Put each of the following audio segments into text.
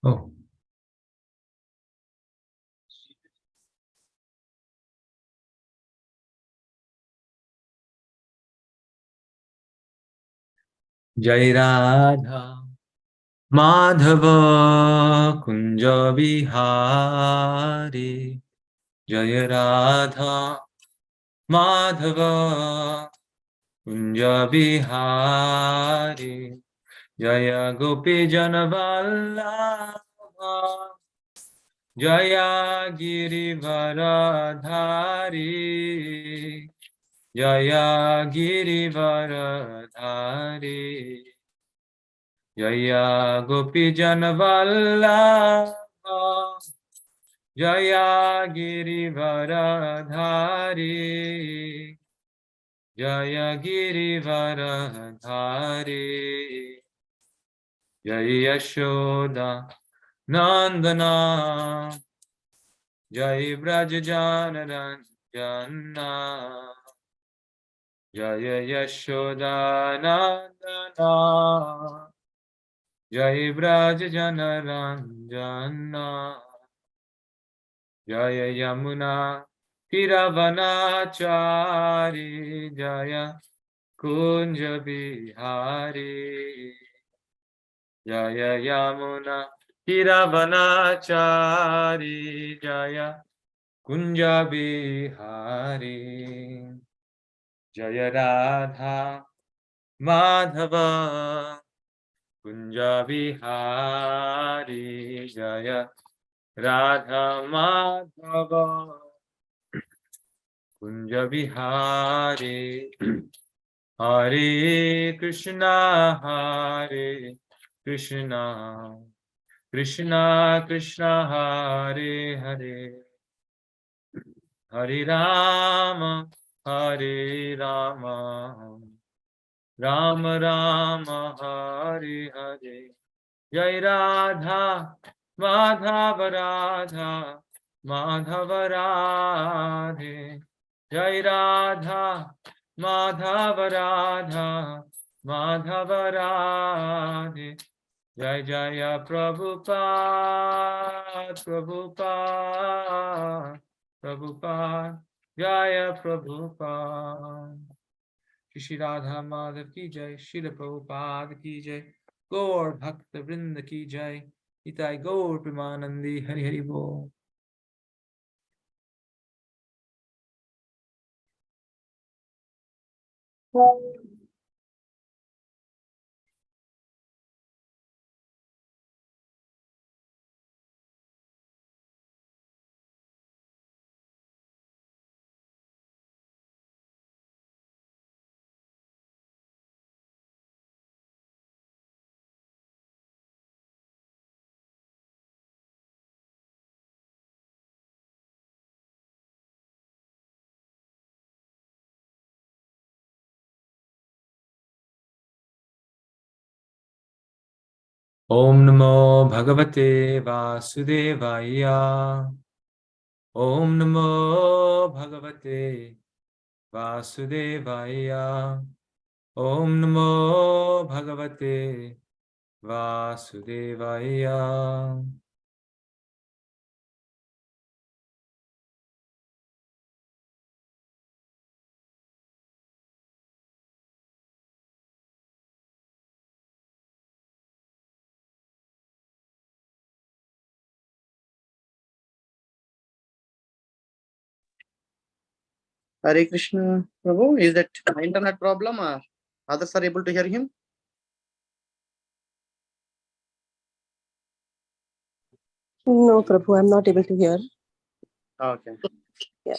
Oh. Jai Radha Madhava Kunja Bihari Jai Radha Madhava Kunja Bihari Jaya Gopi Janavallabha Jaya Girivaradhari Jaya Girivaradhari Jaya Gopi Janavallabha Jaya Girivaradhari Jaya Girivaradhari Jaya Yashoda Nandana Jai Brajajana Ranjana Jaya Yashoda Nandana Jai Brajajana Ranjana Jaya Yamuna Tiravanachari Jaya Kunja Bihari Jaya Yamuna Tiravanachari Jaya Kunja Bihari Jaya Radha Madhava Kunja Bihari Jaya Radha Madhava Kunja Bihari Hare Krishna Hare Krishna Krishna Krishna Hare Hare Hare Rama Hare Rama Rama Rama Hare Hare Jai Radha Madhava Radha Madhava Radhe Jai Radha Madhava Radha Madhava Radhe Jai Jaya Prabhupada Prabhupada Prabhupada Jaya Prabhupada Shri Radha Madhav ki jai, Shri Prabhupada ki jai, Gaur Bhakta Vrinda ki jai, Itai Gaur Premanandi Hari Hari Bol. Om Namo Bhagavate Vasudevaya. Om Namo Bhagavate Vasudevaya. Om Namo Bhagavate Vasudevaya. Hare Krishna, Prabhu. Is that my internet problem or others are able to hear him? No, Prabhu, I'm not able to hear. Okay. Yeah.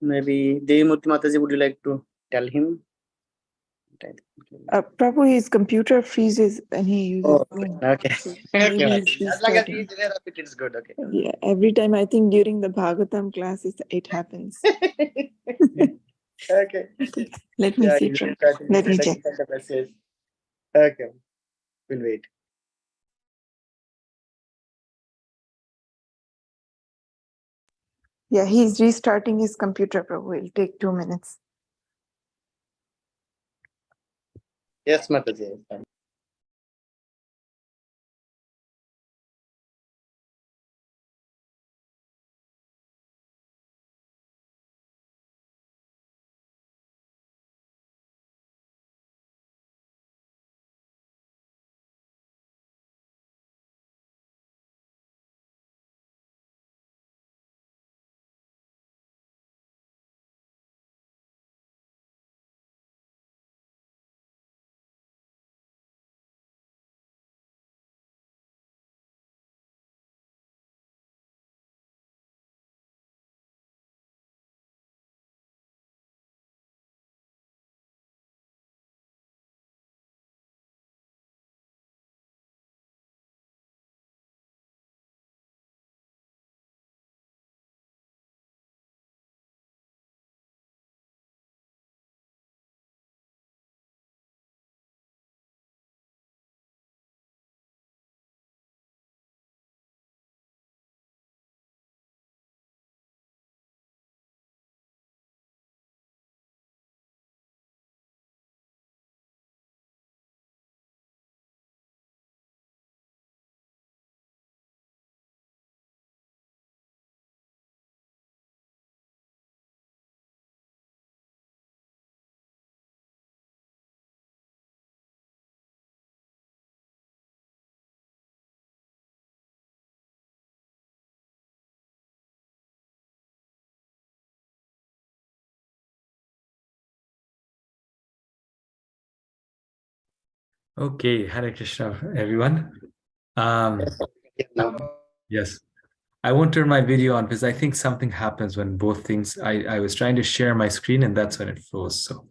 Maybe Devamurti Mataji, would you like to tell him? Prabhu, his computer freezes when he uses Zoom. Okay. So Okay. maybe he's As long as restarting. he's aware of it, it's good. Okay. Yeah, every time I think during the Bhagavatam classes it happens. Okay. Let me see. he's Prabhu. restarting. Let me He's check. sending the message. Okay. We'll wait. Yeah, he's restarting his computer, Prabhu. It'll take 2 minutes. Yes, Mataji. Okay, Hare Krishna, everyone. Yes, I won't turn my video on because I think something happens when both things. I was trying to share my screen and that's when it froze. So,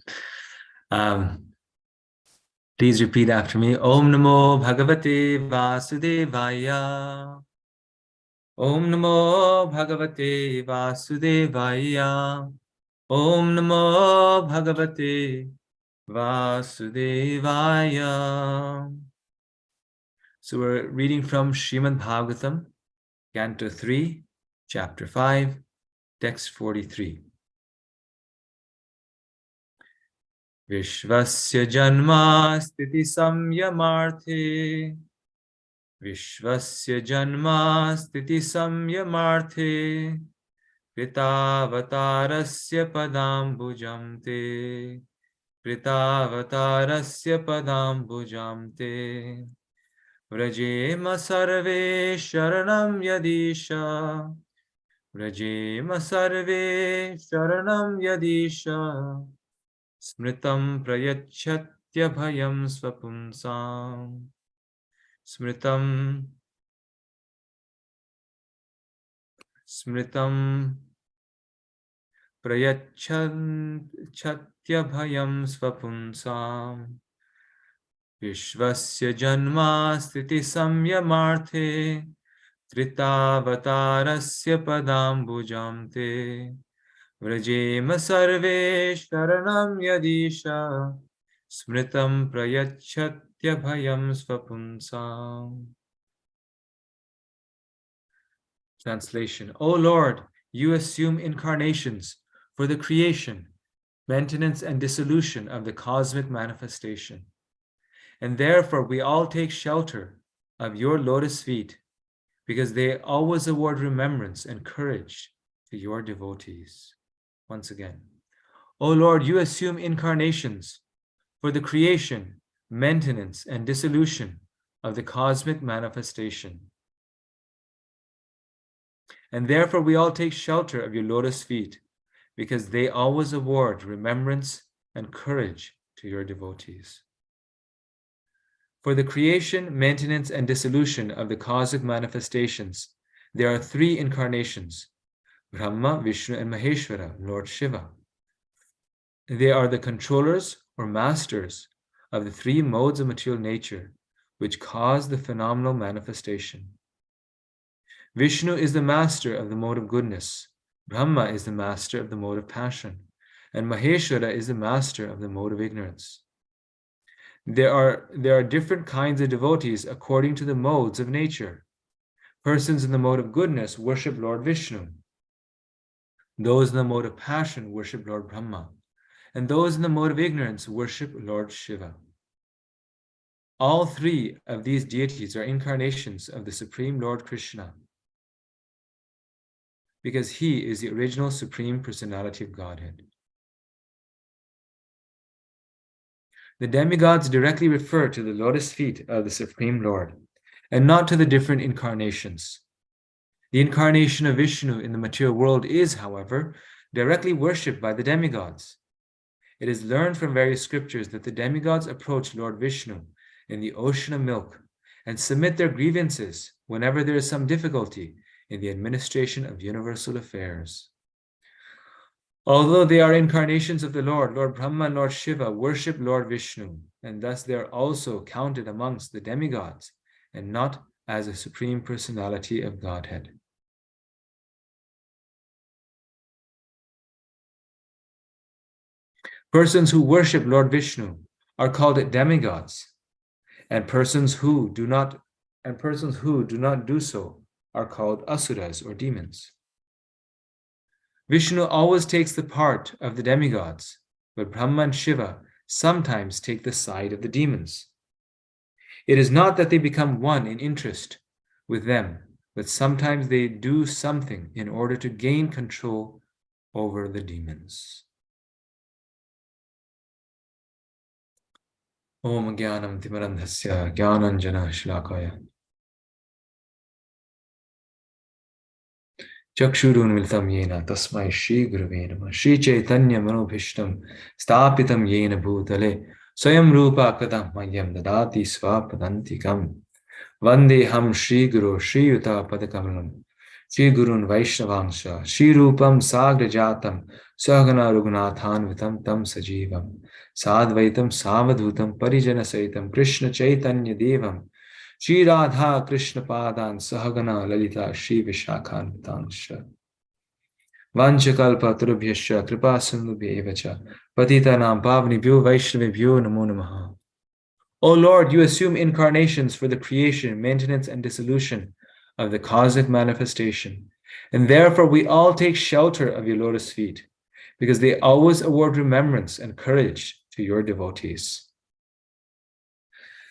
please repeat after me. Om Namo Bhagavate Vasudevaya. Om Namo Bhagavate Vasudevaya. Om Namo Bhagavate Vasudevaya. So we're reading from Srimad Bhagavatam, Canto 3, Chapter 5, Text 43. Vishvasya Janma Sthiti Samyamarthe. Vishvasya Janma Sthiti Samyamarthe. Kritavatarasya Padambujam Te. Kritavatarasya Padambujam Te. Vrajema sarve sharanam yadisha. Vrajema sarve sharanam yadisha. Smritam prayachatya bhayam swapunsam. Smritam prayachatya bhayam swapunsam. Vishvasya janma sthiti samyamarthe. Tritavatarasya padambujam te. Vrajema sarve sharanam yadisha. Smritam prayachatya bhayam swapunsam. Translation. O Lord, you assume incarnations for the creation, maintenance, and dissolution of the cosmic manifestation. And therefore we all take shelter of your lotus feet, because they always award remembrance and courage to your devotees. Once again. O Lord, you assume incarnations for the creation, maintenance, and dissolution of the cosmic manifestation. And therefore we all take shelter of your lotus feet, because they always award remembrance and courage to your devotees. For the creation, maintenance, and dissolution of the cosmic manifestations, there are three incarnations: Brahma, Vishnu, and Maheshwara, Lord Shiva. They are the controllers or masters of the three modes of material nature, which cause the phenomenal manifestation. Vishnu is the master of the mode of goodness, Brahma is the master of the mode of passion, and Maheshwara is the master of the mode of ignorance. There are different kinds of devotees according to the modes of nature. Persons in the mode of goodness worship Lord Vishnu. Those in the mode of passion worship Lord Brahma. And those in the mode of ignorance worship Lord Shiva. All three of these deities are incarnations of the Supreme Lord Krishna, because he is the original Supreme Personality of Godhead. The demigods directly refer to the lotus feet of the Supreme Lord, and not to the different incarnations. The incarnation of Vishnu in the material world is, however, directly worshipped by the demigods. It is learned from various scriptures that the demigods approach Lord Vishnu in the ocean of milk and submit their grievances whenever there is some difficulty in the administration of universal affairs. Although they are incarnations of the Lord, Lord Brahma and Lord Shiva worship Lord Vishnu, and thus they are also counted amongst the demigods and not as a Supreme Personality of Godhead. Persons who worship Lord Vishnu are called demigods, and persons who do not do so are called asuras or demons. Vishnu always takes the part of the demigods, but Brahma and Shiva sometimes take the side of the demons. It is not that they become one in interest with them, but sometimes they do something in order to gain control over the demons. Om Gyanam Timarandhasya Gyananjana Shlakaya Chakshurun Miltam Yena Tasmai Shri Gurave Namah Shri Chaitanya Manobhishtam Stapitam Yena Bhutale Swayam Rupa Kadam Mayam Dadati Swapadantikam Vandeham Shri Guru Shri Yuta Padakamalam Shri Gurun Vaishnavangsha Shri Rupam Sagrajatam Sahagana Rugnathan Vitam Tam Sajivam Sadvaitam Savadhutam Parijana Saitam Krishna Chaitanya Devam Shri Radha Krishna Padan Sahagana Lalita Shri Vishakhan Vitansha Vanchakalpa Turubhyascha Kripa Sindhubhyevacha Patitanam Pavnibhyo Vaishnavibhyo Namo Namaha. O Lord, you assume incarnations for the creation, maintenance, and dissolution of the cosmic manifestation, and therefore we all take shelter of your lotus feet, because they always award remembrance and courage to your devotees.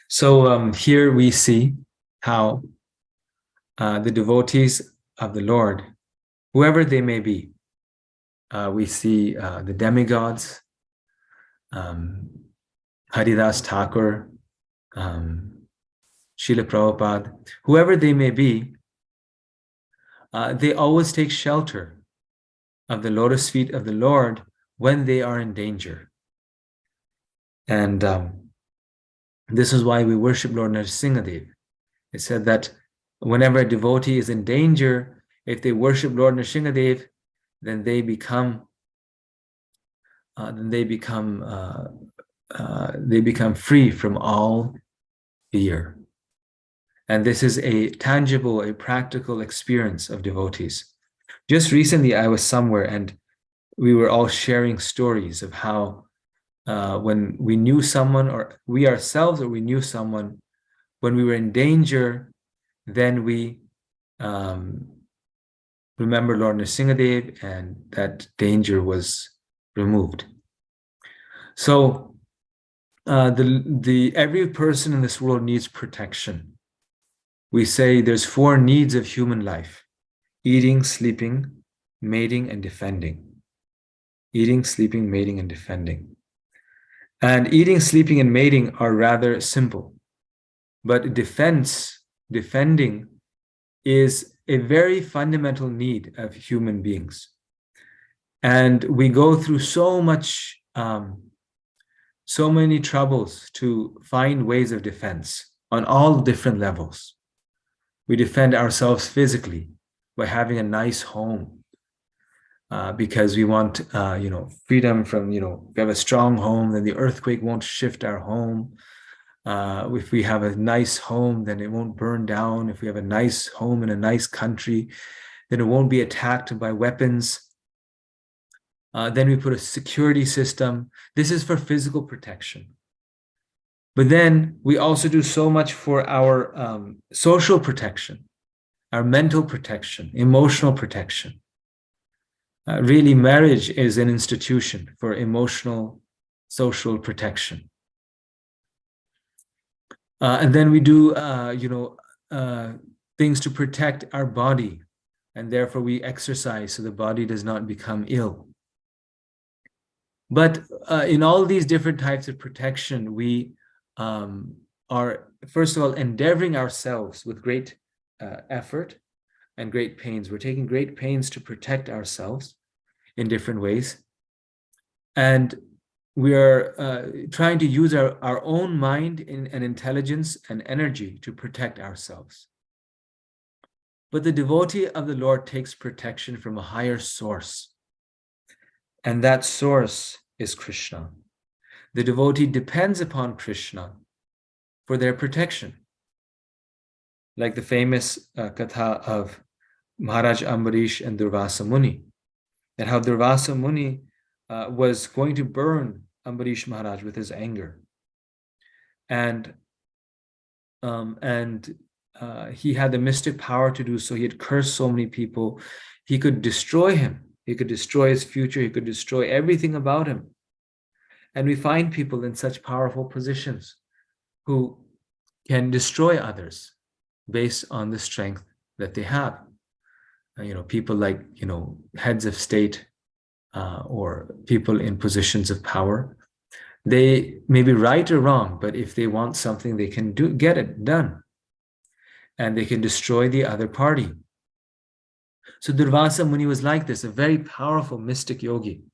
So here we see how the devotees of the Lord, whoever they may be, we see the demigods, Haridas Thakur, Srila Prabhupada, whoever they may be, they always take shelter of the lotus feet of the Lord when they are in danger. And this is why we worship Lord Nrsimhadev. It said that whenever a devotee is in danger, if they worship Lord Nrsimhadev, then they become free from all fear. And this is a tangible, a practical experience of devotees. Just recently, I was somewhere and we were all sharing stories of how when we knew someone, or we ourselves, or we knew someone, when we were in danger, then we remember Lord Nrsimhadev, and that danger was removed. So every person in this world needs protection. We say there's 4 needs of human life: eating, sleeping, mating, and defending. Eating, sleeping, mating, and defending. And eating, sleeping, and mating are rather simple. But defending is a very fundamental need of human beings. And we go through so many troubles to find ways of defense on all different levels. We defend ourselves physically by having a nice home, because we want, freedom from, if we have a strong home, then the earthquake won't shift our home. If we have a nice home, then it won't burn down. If we have a nice home in a nice country, then it won't be attacked by weapons. Then we put a security system. This is for physical protection. But then we also do so much for our social protection, our mental protection, emotional protection. Really, marriage is an institution for emotional, social protection. And then we do, things to protect our body, and therefore we exercise so the body does not become ill. But in all these different types of protection, we are, first of all, endeavoring ourselves with great effort and great pains. We're taking great pains to protect ourselves in different ways. And we are trying to use our own mind and intelligence and energy to protect ourselves. But the devotee of the Lord takes protection from a higher source. And that source is Krishna. The devotee depends upon Krishna for their protection. Like the famous katha of Maharaj Ambarish and Durvasa Muni, and how Durvasa Muni was going to burn Ambarish Maharaj with his anger. And he had the mystic power to do so. He had cursed so many people. He could destroy him. He could destroy his future. He could destroy everything about him. And we find people in such powerful positions who can destroy others based on the strength that they have. People like, heads of state or people in positions of power. They may be right or wrong, but if they want something, they can get it done. And they can destroy the other party. So Durvasa Muni was like this, a very powerful mystic yogi.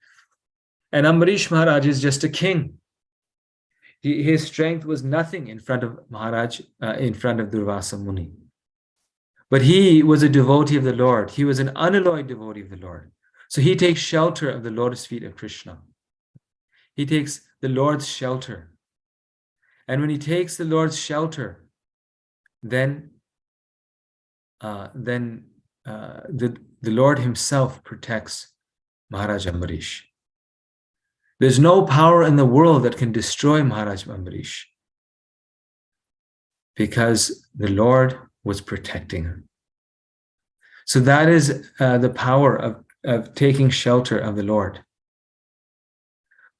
And Ambarish Maharaj is just a king. His strength was nothing in front of Maharaj, in front of Durvasa Muni. But he was a devotee of the Lord. He was an unalloyed devotee of the Lord. So he takes shelter of the lotus feet of Krishna. He takes the Lord's shelter. And when he takes the Lord's shelter, then the Lord himself protects Maharaj Ambarish. There's no power in the world that can destroy Maharaj Ambarish, because the Lord was protecting him. So that is the power of taking shelter of the Lord.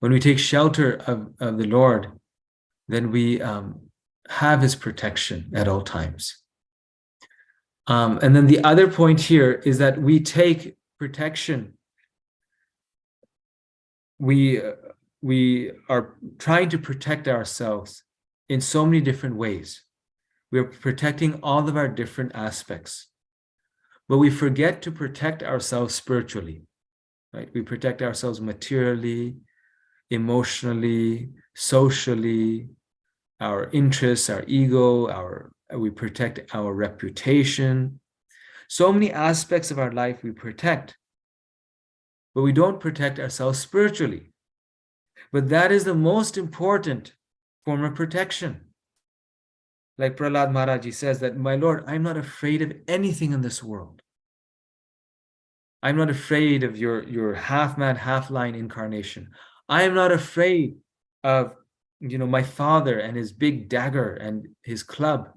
When we take shelter of the Lord, then we have his protection at all times. And then the other point here is that we take protection. We are trying to protect ourselves in so many different ways. We are protecting all of our different aspects, but we forget to protect ourselves spiritually, right? We protect ourselves materially, emotionally, socially, our interests, our ego, we protect our reputation. So many aspects of our life we protect, but we don't protect ourselves spiritually. But that is the most important form of protection. Like Prahlad Maharaj says that, my Lord, I'm not afraid of anything in this world. I'm not afraid of your half-man, half-lion incarnation. I am not afraid of my father and his big dagger and his club.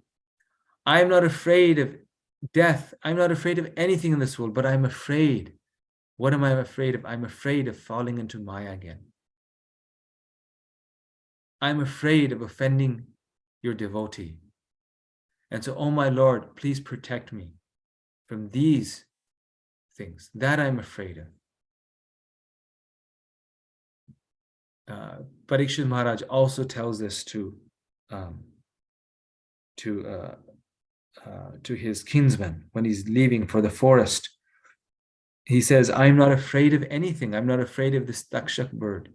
I am not afraid of death. I'm not afraid of anything in this world, but I'm afraid. What am I afraid of? I'm afraid of falling into Maya again. I'm afraid of offending your devotee. And so, oh my Lord, please protect me from these things that I'm afraid of. Parikshit Maharaj also tells this to his kinsman when he's leaving for the forest. He says, I'm not afraid of anything. I'm not afraid of this takshak bird.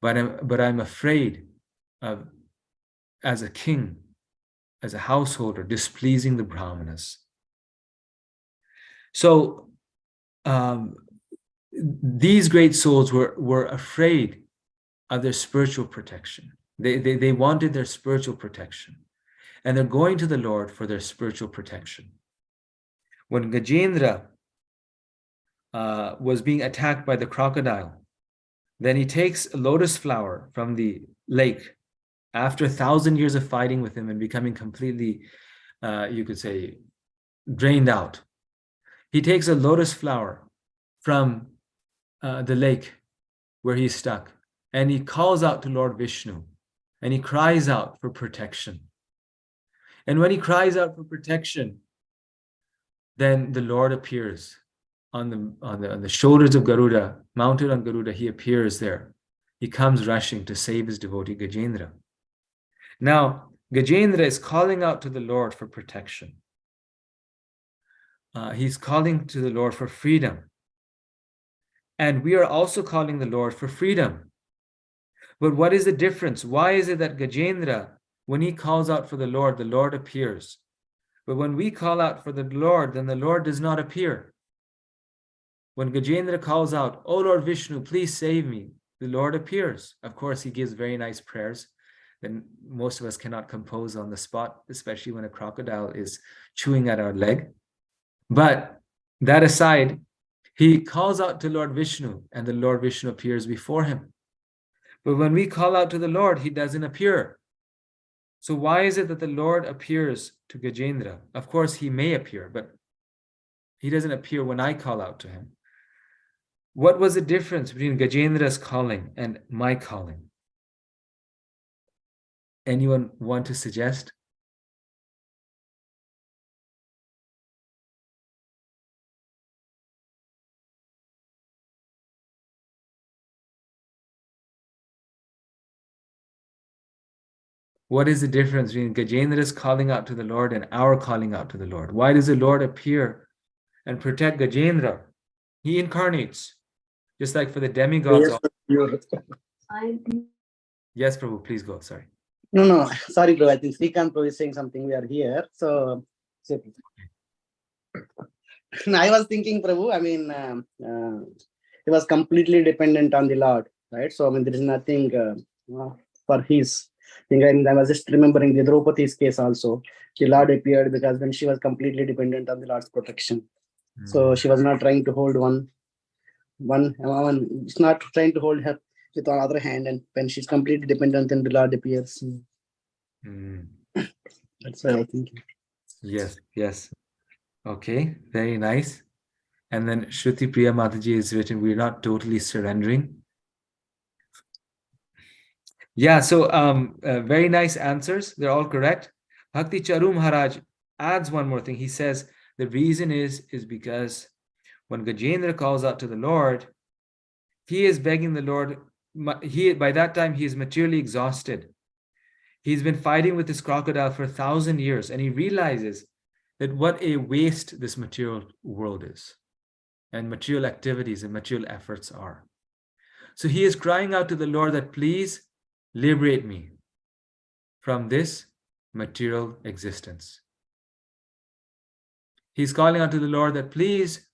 But I'm afraid of, as a king, as a householder, displeasing the Brahmanas. So these great souls were afraid of their spiritual protection. They wanted their spiritual protection. And they're going to the Lord for their spiritual protection. When Gajendra was being attacked by the crocodile, then he takes a lotus flower from the lake after 1,000 years of fighting with him and becoming completely, you could say, drained out. He takes a lotus flower from the lake where he's stuck, and he calls out to Lord Vishnu, and he cries out for protection. And when he cries out for protection, then the Lord appears on the shoulders of Garuda, mounted on Garuda. He appears there. He comes rushing to save his devotee Gajendra. Now, Gajendra is calling out to the Lord for protection. He's calling to the Lord for freedom. And we are also calling the Lord for freedom. But what is the difference? Why is it that Gajendra, when he calls out for the Lord appears? But when we call out for the Lord, then the Lord does not appear. When Gajendra calls out, "Oh Lord Vishnu, please save me," the Lord appears. Of course, he gives very nice prayers that most of us cannot compose on the spot, especially when a crocodile is chewing at our leg. But that aside, he calls out to Lord Vishnu, and the Lord Vishnu appears before him. But when we call out to the Lord, he doesn't appear. So why is it that the Lord appears to Gajendra? Of course, he may appear, but he doesn't appear when I call out to him. What was the difference between Gajendra's calling and my calling? Anyone want to suggest? What is the difference between Gajendra's calling out to the Lord and our calling out to the Lord? Why does the Lord appear and protect Gajendra? He incarnates, just like for the demigods. Yes, Prabhu, please go. Sorry. No, sorry, bro. I think Srikanth Prabhu is saying something. We are here. So, I was thinking, Prabhu, I mean, he was completely dependent on the Lord, right? So, I mean, there is nothing for his thing. And I was just remembering the Draupadi's case also. The Lord appeared because when she was completely dependent on the Lord's protection. So, she was not trying to hold one, it's not trying to hold her with one other hand. And when she's completely dependent, then the Lord appears. That's what I think. Yes. Okay, very nice. And then Shruti Priya Mataji is written, we're not totally surrendering. Yeah, so very nice answers. They're all correct. Bhakti Charu Maharaj adds one more thing. He says the reason is because when Gajendra calls out to the Lord, he is begging the Lord. By that time, he is materially exhausted. He's been fighting with this crocodile for 1,000 years, and he realizes that what a waste this material world is, and material activities and material efforts are. So he is crying out to the Lord that please liberate me from this material existence. He's calling out to the Lord that please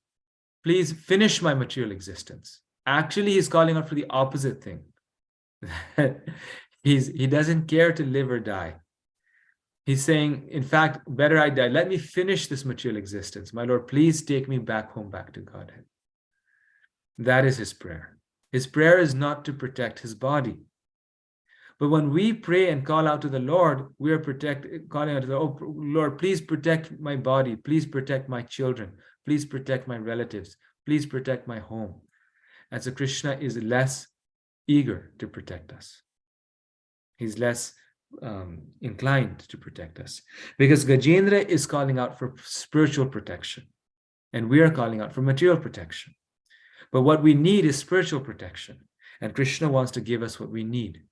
finish my material existence. Actually, he's calling out for the opposite thing. He doesn't care to live or die. He's saying, in fact, better I die. Let me finish this material existence. My Lord, please take me back home, back to Godhead. That is his prayer. His prayer is not to protect his body. But when we pray and call out to the Lord, we are calling out to the Lord, oh, Lord, please protect my body. Please protect my children. Please protect my relatives. Please protect my home. And so Krishna is less eager to protect us. He's less inclined to protect us. Because Gajendra is calling out for spiritual protection. And we are calling out for material protection. But what we need is spiritual protection. And Krishna wants to give us what we need.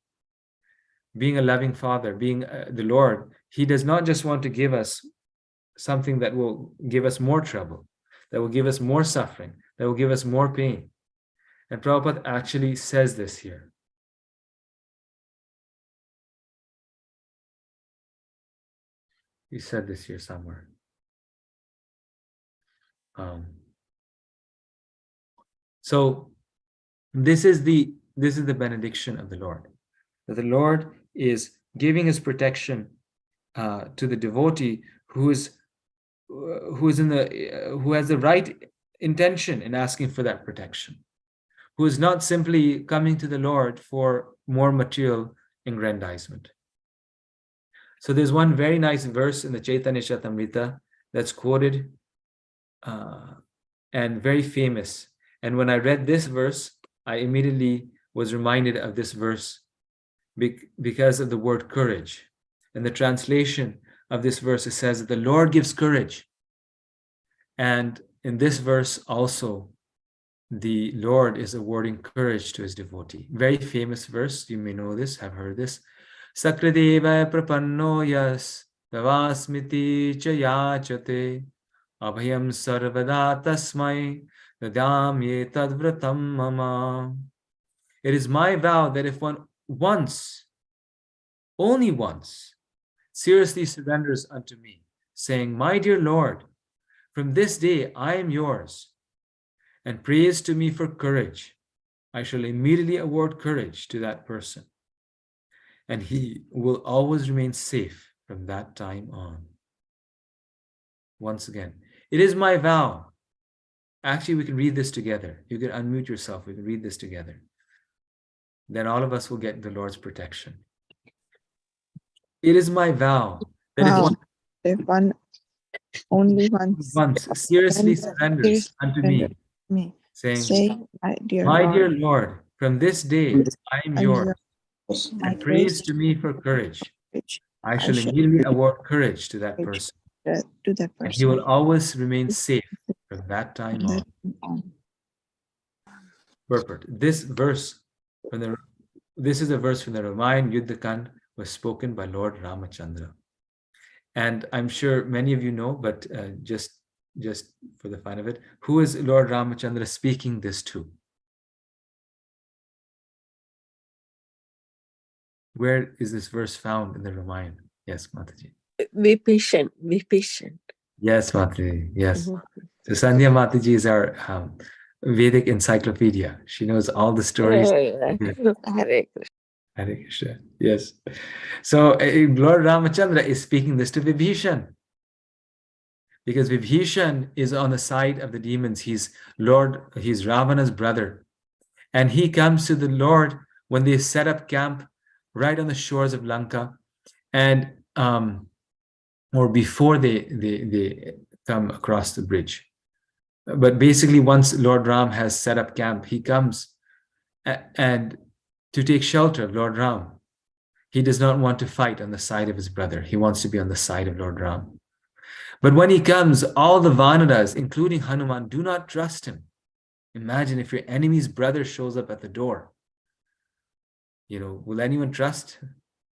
Being a loving father, being the Lord, he does not just want to give us something that will give us more trouble, that will give us more suffering, that will give us more pain. And Prabhupada actually says this here. He said this here somewhere. So this is the benediction of the Lord. That the Lord is giving his protection to the devotee who has the right intention in asking for that protection, who is not simply coming to the Lord for more material aggrandizement. So there's one very nice verse in the Chaitanya Charitamrita that's quoted and very famous. And when I read this verse, I immediately was reminded of this verse because of the word courage. And the translation of this verse, it says that the Lord gives courage. And in this verse also, the Lord is awarding courage to his devotee. Very famous verse, you may know this, have heard this. Sakradeva prapanno yas tavasmiti cha yachate abhayam sarvada tasmai dadamye tadvratam mama. It is my vow that if one once, only once, seriously surrenders unto me, saying, my dear Lord, from this day I am yours, and prays to me for courage, I shall immediately award courage to that person, and he will always remain safe from that time on. Once again, it is my vow. Actually, we can read this together. You can unmute yourself. We can read this together. Then all of us will get the Lord's protection. It is my vow that if one only once seriously surrenders unto me, saying, my dear Lord, from this day I am yours, and prays to me for courage, I shall immediately award courage to that person, and he will always remain safe from that time on. Perfect. This verse, this is a verse from the Ramayana Yuddha was spoken by Lord Ramachandra. And I'm sure many of you know, but just for the fun of it, who is Lord Ramachandra speaking this to? Where is this verse found in the Ramayana? Yes, Mataji. Be patient, be patient. Yes, Mataji, yes. So Sandhya Mataji is our Vedic encyclopedia. She knows all the stories. Hare Krishna. Hare Krishna. Yes. So Lord Ramachandra is speaking this to Vibhishan, because Vibhishan is on the side of the demons. He's Ravana's brother, and he comes to the Lord when they set up camp right on the shores of Lanka, and or before they come across the bridge. But basically, once Lord Ram has set up camp, he comes and to take shelter of Lord Ram. He does not want to fight on the side of his brother. He wants to be on the side of Lord Ram. But when he comes, all the Vanaras, including Hanuman, do not trust him. Imagine if your enemy's brother shows up at the door. Will anyone trust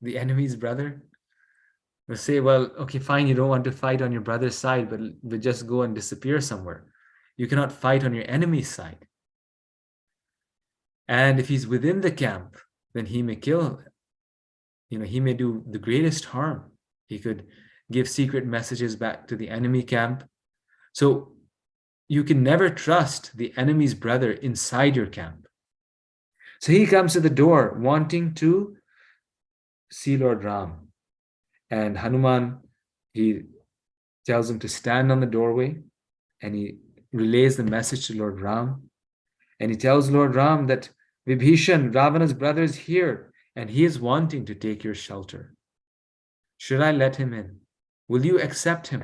the enemy's brother? They'll say, well, okay, fine, you don't want to fight on your brother's side, but just go and disappear somewhere. You cannot fight on your enemy's side. And if he's within the camp, then he may kill. He may do the greatest harm. He could give secret messages back to the enemy camp. So you can never trust the enemy's brother inside your camp. So he comes to the door wanting to see Lord Ram. And Hanuman, he tells him to stand on the doorway, and he relays the message to Lord Ram. And he tells Lord Ram that Vibhishan, Ravana's brother, is here, and he is wanting to take your shelter. Should I let him in? Will you accept him?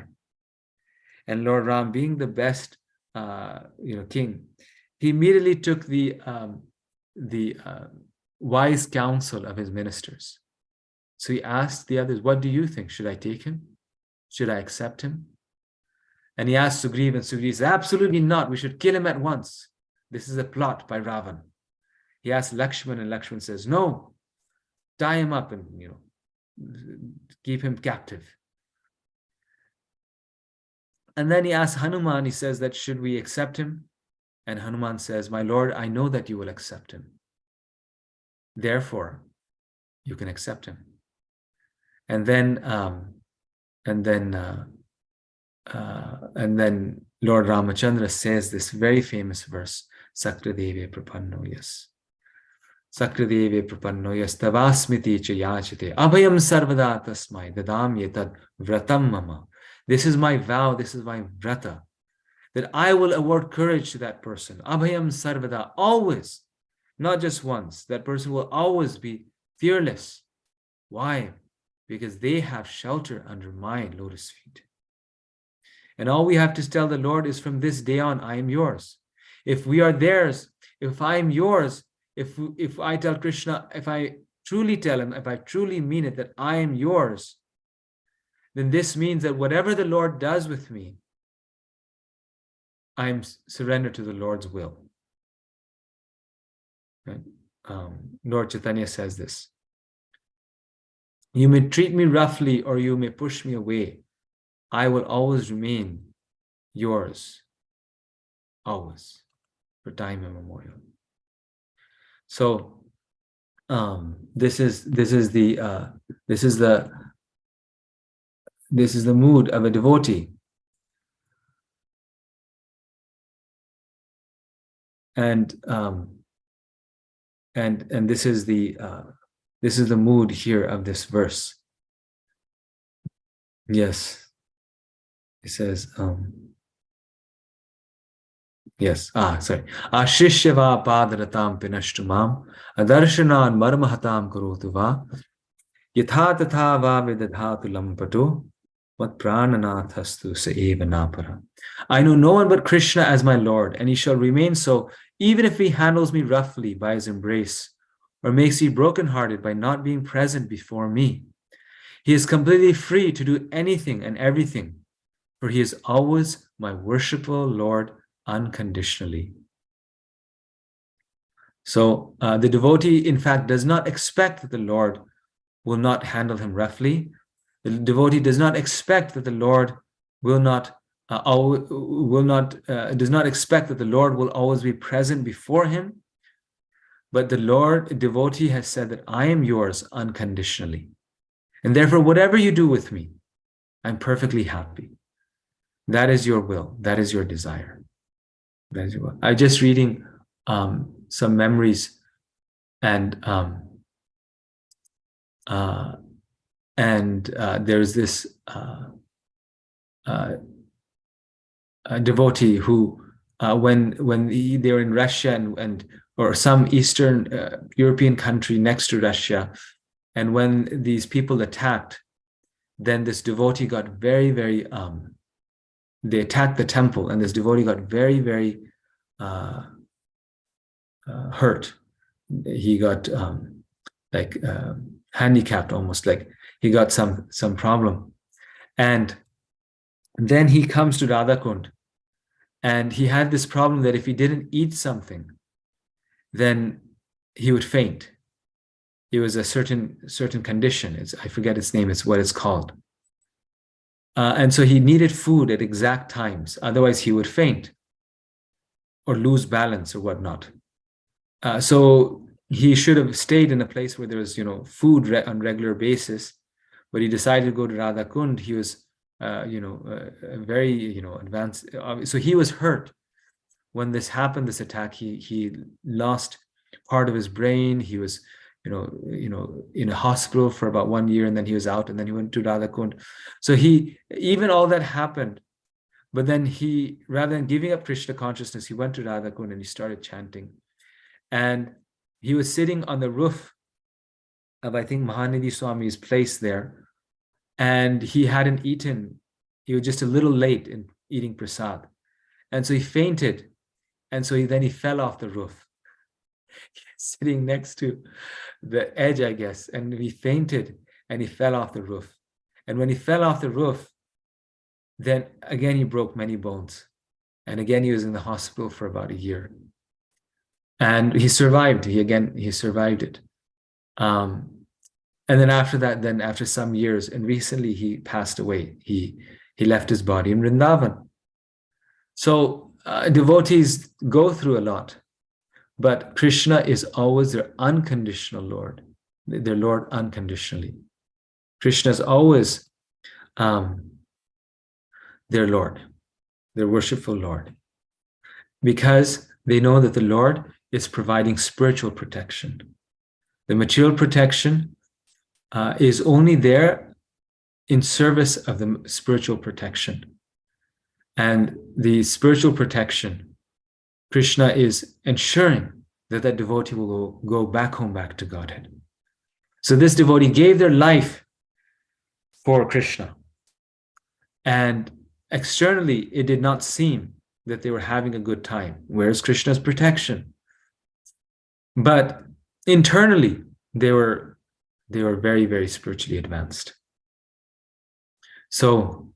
And Lord Ram, being the best, king, he immediately took the wise counsel of his ministers. So he asked the others, what do you think? Should I take him? Should I accept him? And he asked Sugriva, and Sugriva said, absolutely not. We should kill him at once. This is a plot by Ravan. He asked Lakshman, and Lakshman says, no, tie him up and keep him captive. And then he asks Hanuman, he says that should we accept him? And Hanuman says, my Lord, I know that you will accept him. Therefore, you can accept him. And then Lord Ramachandra says this very famous verse, Sakradeve prapanno yas. Sakradeve prapanno yas tavasmiti cha yachate abhayam sarvada tasmai dadam yetad vratam mama. This is my vow, this is my vrata, that I will award courage to that person. Abhayam sarvada, always, not just once. That person will always be fearless. Why? Because they have shelter under my lotus feet. And all we have to tell the Lord is, from this day on, I am yours. If we are theirs, if I am yours, if I tell Krishna, if I truly tell him, if I truly mean it, that I am yours, then this means that whatever the Lord does with me, I'm surrendered to the Lord's will. Right? Lord Chaitanya says this. You may treat me roughly or you may push me away. I will always remain yours, always, for time immemorial. So this is the mood of a devotee. And this is the mood here of this verse. Yes, it says yes. Sorry. Ashishyava padaratam pinashtumam adarshanan marmahatam karotu va yatha tatha va vidadhatu lampato vat prananathastu sa eva napara. I know no one but Krishna as my Lord, and he shall remain so, even if he handles me roughly by his embrace, or makes me brokenhearted by not being present before me. He is completely free to do anything and everything, for he is always my worshipful Lord unconditionally. So the devotee, in fact, does not expect that the Lord will not handle him roughly. The devotee does not expect that the Lord does not expect that the Lord will always be present before him. But the devotee has said that I am yours unconditionally. And therefore, whatever you do with me, I'm perfectly happy. That is your will. That is your desire. That is your will. I'm just reading some memories, and there's this a devotee who, when they were in Russia or some Eastern European country next to Russia, and when these people attacked, then this devotee got very, very, they attacked the temple, and this devotee got very, very hurt. He got handicapped, almost, like he got some problem. And then he comes to Radhakund, and he had this problem that if he didn't eat something, then he would faint. It was a certain condition. I forget its name. It's what it's called. And so he needed food at exact times. Otherwise, he would faint or lose balance or whatnot. So he should have stayed in a place where there was, food on regular basis. But he decided to go to Radhakund. He was, very, advanced. So he was hurt when this happened. This attack. He lost part of his brain. He was, in a hospital for about 1 year, and then he was out, and then he went to Radhakund. So even all that happened, but then he, rather than giving up Krishna consciousness, he went to Radhakund and he started chanting. And he was sitting on the roof of, I think, Mahanidhi Swami's place there, and he hadn't eaten. He was just a little late in eating prasad. And so he fainted, and so he fell off the roof, sitting next to the edge, I guess, and he fainted and he fell off the roof. And when he fell off the roof, then again he broke many bones, and again he was in the hospital for about a year, and he survived. He survived it, and then after that, after some years, and recently he passed away. He left his body in Vrindavan. So devotees go through a lot. But Krishna is always their unconditional Lord, their Lord unconditionally. Krishna is always their Lord, their worshipful Lord, because they know that the Lord is providing spiritual protection. The material protection is only there in service of the spiritual protection. And the spiritual protection, Krishna is ensuring that devotee will go back home, back to Godhead. So this devotee gave their life for Krishna. And externally, it did not seem that they were having a good time. Where's Krishna's protection? But internally, they were very, very spiritually advanced. So,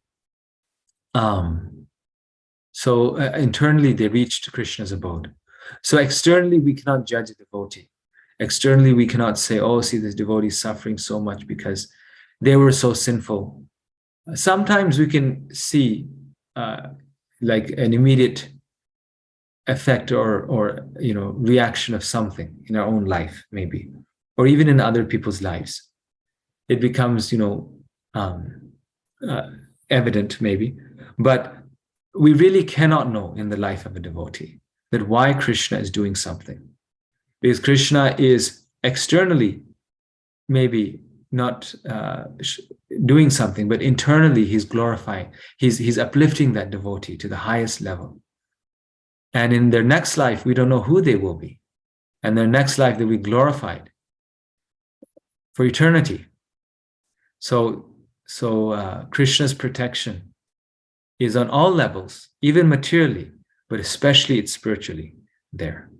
internally they reached Krishna's abode. So externally we cannot judge a devotee. Externally we cannot say, oh, see, this devotee is suffering so much because they were so sinful. Sometimes we can see like an immediate effect or reaction of something in our own life, maybe, or even in other people's lives. It becomes evident, maybe, but we really cannot know in the life of a devotee that why Krishna is doing something, because Krishna is externally maybe not doing something, but internally he's glorifying, he's uplifting that devotee to the highest level. And in their next life, we don't know who they will be. And their next life, they'll be glorified for eternity. So Krishna's protection is on all levels, even materially, but especially it's spiritually there.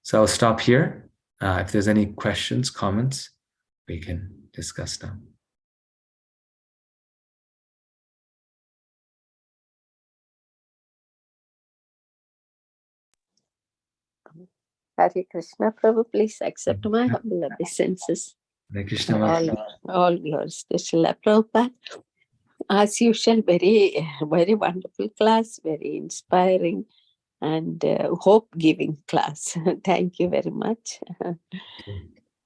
So I'll stop here. If there's any questions, comments, we can discuss now. Hare Krishna, Prabhu, please accept my humble obeisances. Hare Krishna. All glories to Srila Prabhupada. As usual, very, very wonderful class, very inspiring and hope-giving class. Thank you very much.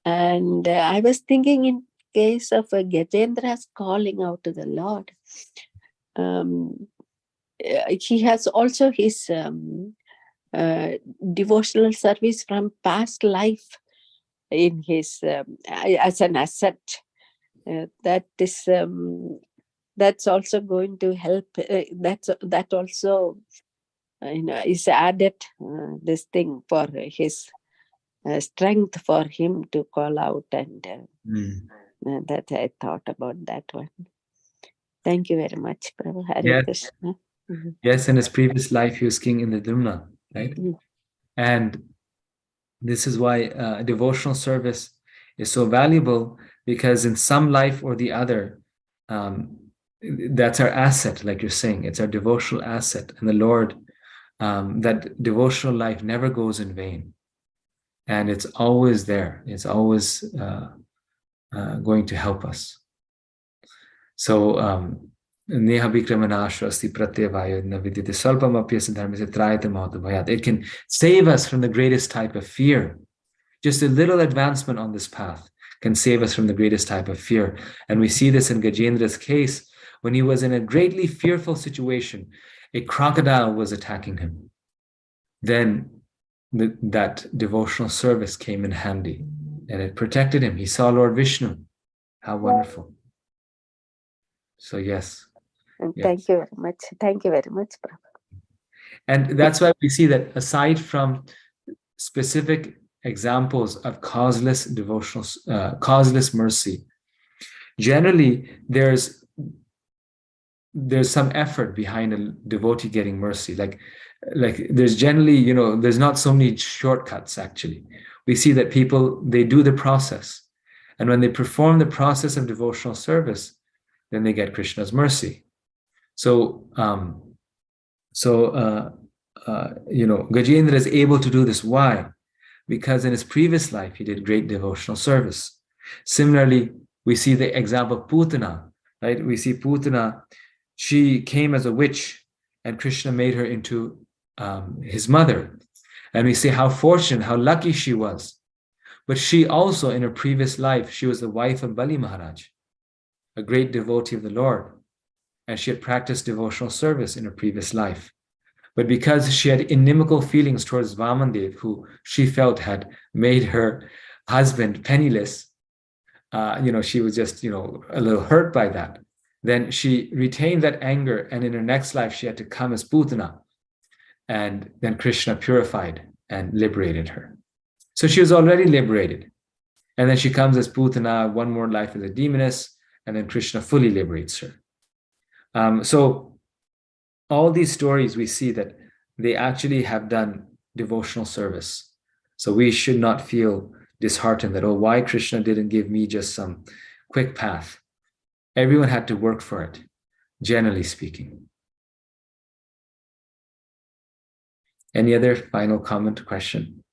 And I was thinking in case of Gajendra's calling out to the Lord, he has also his devotional service from past life in his as an asset. That is that's also going to help. That also is added this thing for his strength for him to call out, and that I thought about that one. Thank you very much, Prabhu. Hare Krishna. Yes, in his previous life, he was king in the Dumna, right? And this is why devotional service is so valuable, because in some life or the other, that's our asset, like you're saying, it's our devotional asset. And the Lord, that devotional life never goes in vain. And it's always there. It's always going to help us. So, it can save us from the greatest type of fear. Just a little advancement on this path can save us from the greatest type of fear. And we see this in Gajendra's case, when he was in a greatly fearful situation. A crocodile was attacking him. Then that devotional service came in handy, and it protected him. He saw Lord Vishnu. How wonderful. So yes. Thank you very much. Thank you very much, Prabhu. And that's why we see that aside from specific examples of causeless devotional, causeless mercy, generally there's some effort behind a devotee getting mercy. Like there's generally, there's not so many shortcuts actually. We see that people, they do the process. And when they perform the process of devotional service, then they get Krishna's mercy. So, Gajendra is able to do this. Why? Because in his previous life, he did great devotional service. Similarly, we see the example of Putana, right? We see Putana, she came as a witch and Krishna made her into his mother. And we say how fortunate, how lucky she was. But she also, in her previous life, she was the wife of Bali Maharaj, a great devotee of the Lord. And she had practiced devotional service in her previous life. But because she had inimical feelings towards Vamandev, who she felt had made her husband penniless, she was just, a little hurt by that. Then she retained that anger, and in her next life, she had to come as Putana. And then Krishna purified and liberated her. So she was already liberated. And then she comes as Putana, one more life as a demoness, and then Krishna fully liberates her. So all these stories, we see that they actually have done devotional service. So we should not feel disheartened that, oh, why Krishna didn't give me just some quick path. Everyone had to work for it, generally speaking. Any other final comment, question?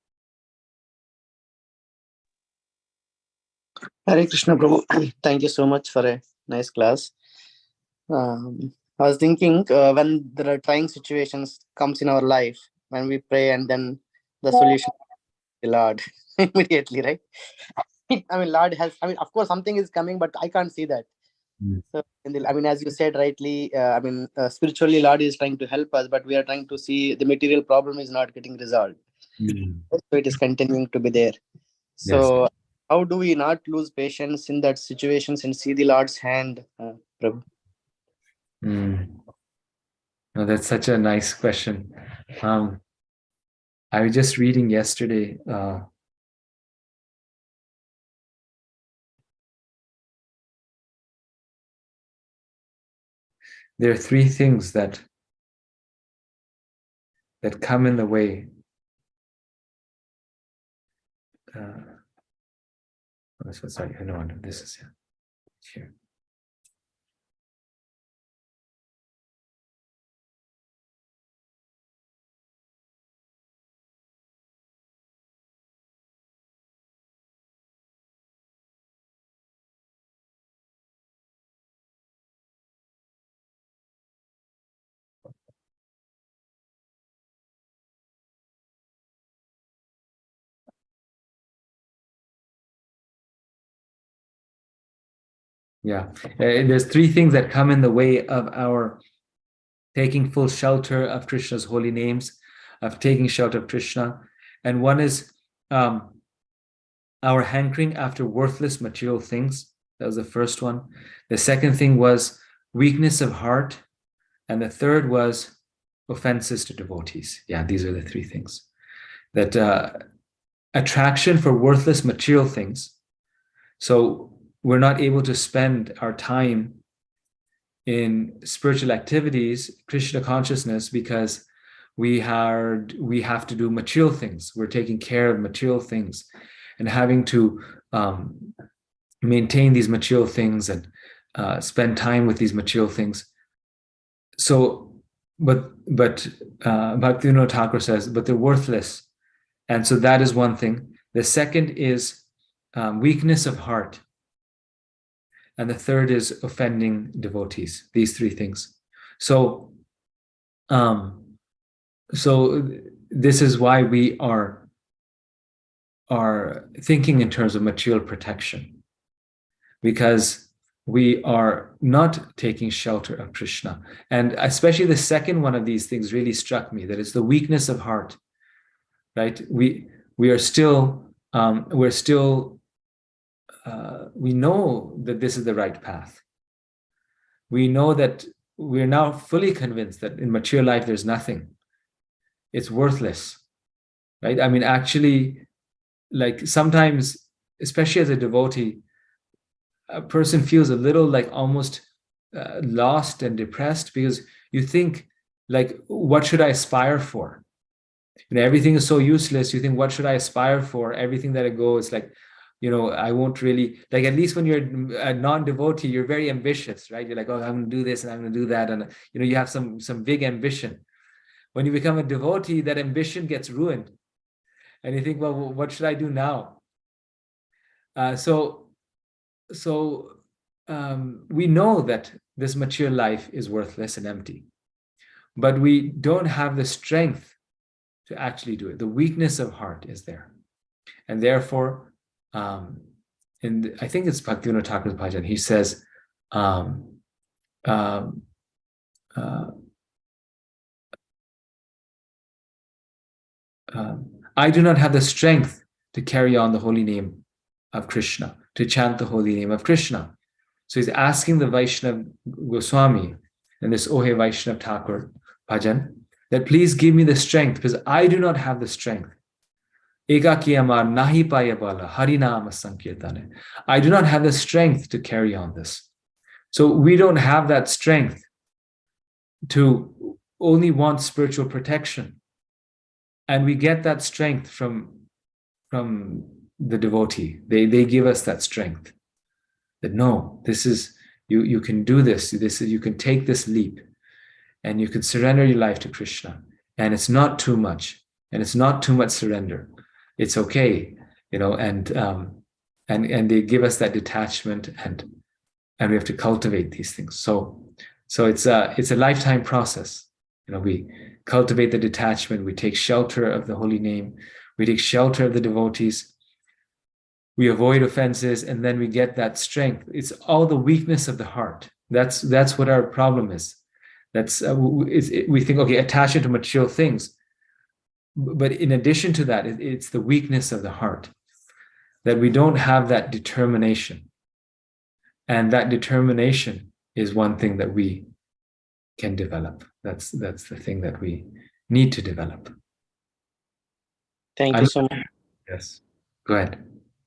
Hare Krishna, Prabhu. Thank you so much for a nice class. I was thinking when there are trying situations comes in our life, when we pray and then the solution is the Lord immediately, right? I mean, Lord has, I mean, of course, something is coming, but I can't see that. So, I mean, as you said rightly, spiritually, Lord is trying to help us, but we are trying to see the material problem is not getting resolved. So it is continuing to be there. So, Yes. how do we not lose patience in that situations and see the Lord's hand, Prabhu? No, that's such a nice question. I was just reading yesterday. There are three things that come in the way. Sorry, no, this is here. Yeah, there's three things that come in the way of our taking full shelter of Krishna's holy names, of taking shelter of Krishna. And one is our hankering after worthless material things. That was the first one. The second thing was weakness of heart. And the third was offenses to devotees. Yeah, these are the three things. That attraction for worthless material things. So we're not able to spend our time in spiritual activities, Krishna consciousness, because we have to do material things. We're taking care of material things and having to maintain these material things and spend time with these material things. So, but Bhaktivinoda Thakur says, but they're worthless. And so that is one thing. The second is weakness of heart. And the third is offending devotees, these three things. So, this is why we are thinking in terms of material protection, because we are not taking shelter of Krishna. And especially the second one of these things really struck me, that it's the weakness of heart, right? We are still, we know that this is the right path. We know that we're now fully convinced that in material life, there's nothing. It's worthless, right? I mean, actually, like sometimes, especially as a devotee, a person feels a little like almost lost and depressed, because you think, like, what should I aspire for? Everything is so useless. You think, what should I aspire for? Everything that I go is like, I won't really, like, at least when you're a non-devotee, you're very ambitious, right? You're like, oh, I'm going to do this and I'm going to do that. And, you have some big ambition. When you become a devotee, that ambition gets ruined. And you think, well, what should I do now? So we know that this material life is worthless and empty, but we don't have the strength to actually do it. The weakness of heart is there. And therefore, and I think it's Bhaktivinoda Thakur's bhajan, he says, I do not have the strength to carry on the holy name of Krishna, to chant the holy name of Krishna. So he's asking the Vaishnav Goswami and this Ohe Vaishnav Thakur bhajan that please give me the strength, because I do not have the strength. Ekaki amar nahi paya bala harinama sankirtane. I do not have the strength to carry on this. So we don't have that strength to only want spiritual protection. And we get that strength from the devotee. They give us that strength. That no, this is, You can do this. You can take this leap, and you can surrender your life to Krishna. And it's not too much, and it's not too much surrender. It's okay, and they give us that detachment, and we have to cultivate these things. So it's a lifetime process. We cultivate the detachment. We take shelter of the holy name. We take shelter of the devotees. We avoid offenses, and then we get that strength. It's all the weakness of the heart. That's what our problem is. We think, okay, attachment to material things. But in addition to that, it's the weakness of the heart, that we don't have that determination. And that determination is one thing that we can develop. That's the thing that we need to develop. Thank you so much. Yes. Go ahead.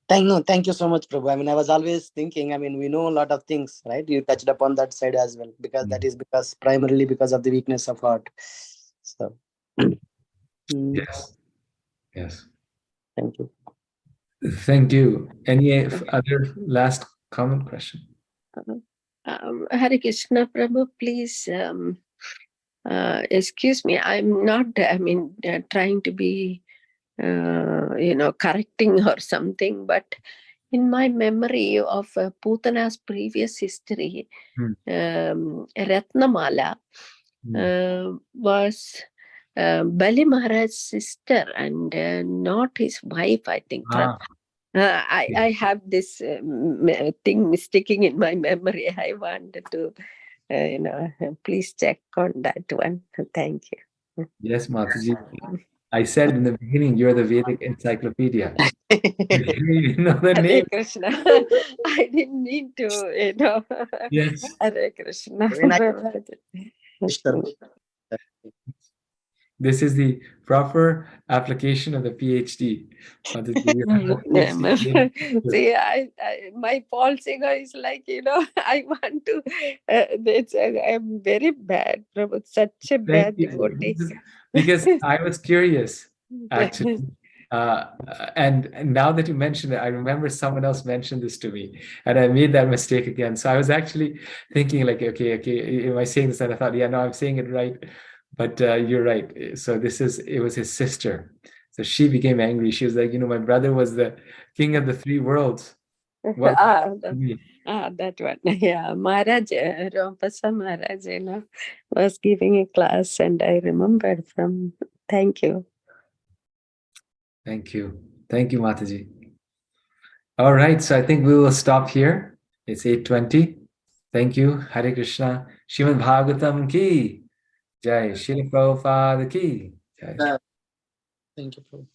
Thank you so much, Prabhu. I mean, I was always thinking, I mean, we know a lot of things, right? You touched upon that side as well, because that is primarily because of the weakness of heart. So, Yes. Thank you. Thank you. Any other last comment, question? Hare Krishna, Prabhu, please excuse me. I'm not, trying to be, correcting or something, but in my memory of Putana's previous history, Ratnamala was Bali Maharaj's sister and not his wife, I think. I have this thing sticking in my memory. I wanted to, please check on that one. Thank you. Yes, Mataji. I said in the beginning, you're the Vedic encyclopedia. You know the Hare name. Krishna. I didn't mean to, Yes. Hare Krishna. This is the proper application of the PhD. See, my Paul Singer is like, I want to, I'm very bad, Prabhu, such a bad devotee. Because I was curious, actually. And now that you mentioned it, I remember someone else mentioned this to me, and I made that mistake again. So I was actually thinking, like, okay, am I saying this? And I thought, yeah, no, I'm saying it right. But you're right. So it was his sister. So she became angry. She was like, my brother was the king of the three worlds. That one. Yeah, Maharaj, Rampasa Maharaj, was giving a class, and I remembered from. Thank you. Thank you. Thank you, Mataji. All right. So I think we will stop here. It's 8:20. Thank you. Hare Krishna. Srimad Bhagavatam ki. Jai. Srila Prabhupada ki. Jai. Thank you, Prabhu.